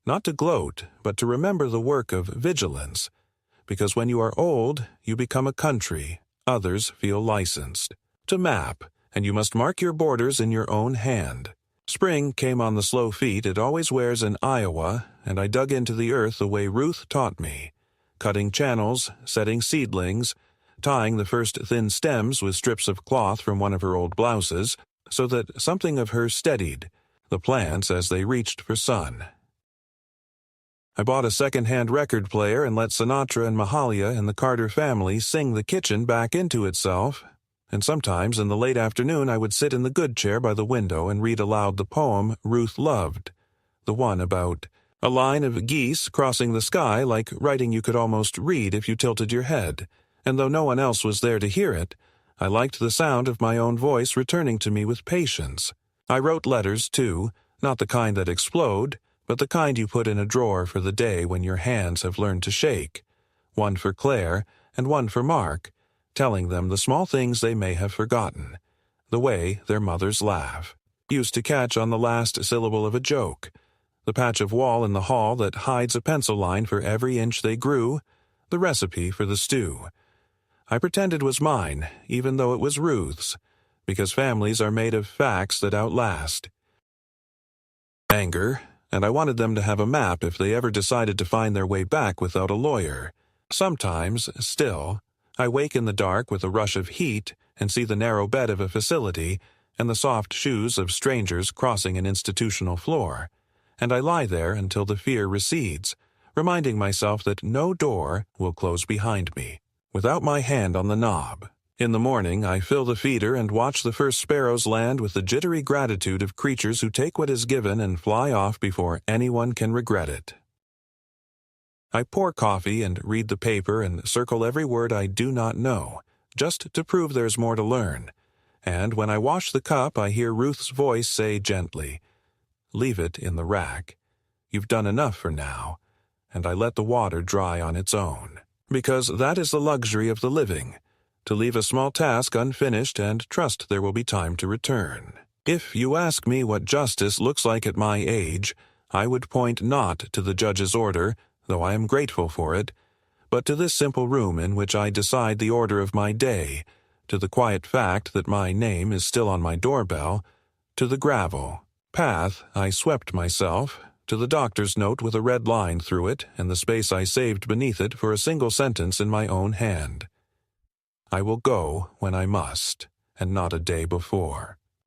Not to gloat, but to remember the work of vigilance, because when you are old, you become a country, others feel licensed. To map, and you must mark your borders in your own hand. Spring came on the slow feet it always wears in Iowa, and I dug into the earth the way Ruth taught me, cutting channels, setting seedlings, tying the first thin stems with strips of cloth from one of her old blouses, so that something of her steadied the plants as they reached for sun. I bought a second-hand record player and let Sinatra and Mahalia and the Carter family sing the kitchen back into itself, and sometimes in the late afternoon I would sit in the good chair by the window and read aloud the poem Ruth loved, the one about a line of geese crossing the sky like writing you could almost read if you tilted your head, and though no one else was there to hear it, I liked the sound of my own voice returning to me with patience. I wrote letters, too, not the kind that explode, but the kind you put in a drawer for the day when your hands have learned to shake, one for Claire and one for Mark, telling them the small things they may have forgotten, the way their mothers laugh, used to catch on the last syllable of a joke, the patch of wall in the hall that hides a pencil line for every inch they grew, the recipe for the stew. I pretended was mine, even though it was Ruth's, because families are made of facts that outlast. Anger, and I wanted them to have a map if they ever decided to find their way back without a lawyer. Sometimes, still, I wake in the dark with a rush of heat and see the narrow bed of a facility and the soft shoes of strangers crossing an institutional floor, and I lie there until the fear recedes, reminding myself that no door will close behind me, without my hand on the knob. In the morning, I fill the feeder and watch the first sparrows land with the jittery gratitude of creatures who take what is given and fly off before anyone can regret it. I pour coffee and read the paper and circle every word I do not know, just to prove there's more to learn. And when I wash the cup, I hear Ruth's voice say gently, "Leave it in the rack. You've done enough for now." And I let the water dry on its own. Because that is the luxury of the living, to leave a small task unfinished and trust there will be time to return. If you ask me what justice looks like at my age, I would point not to the judge's order, though I am grateful for it, but to this simple room in which I decide the order of my day, to the quiet fact that my name is still on my doorbell, to the gravel, path, I swept myself to the doctor's note with a red line through it and the space I saved beneath it for a single sentence in my own hand. I will go when I must, and not a day before.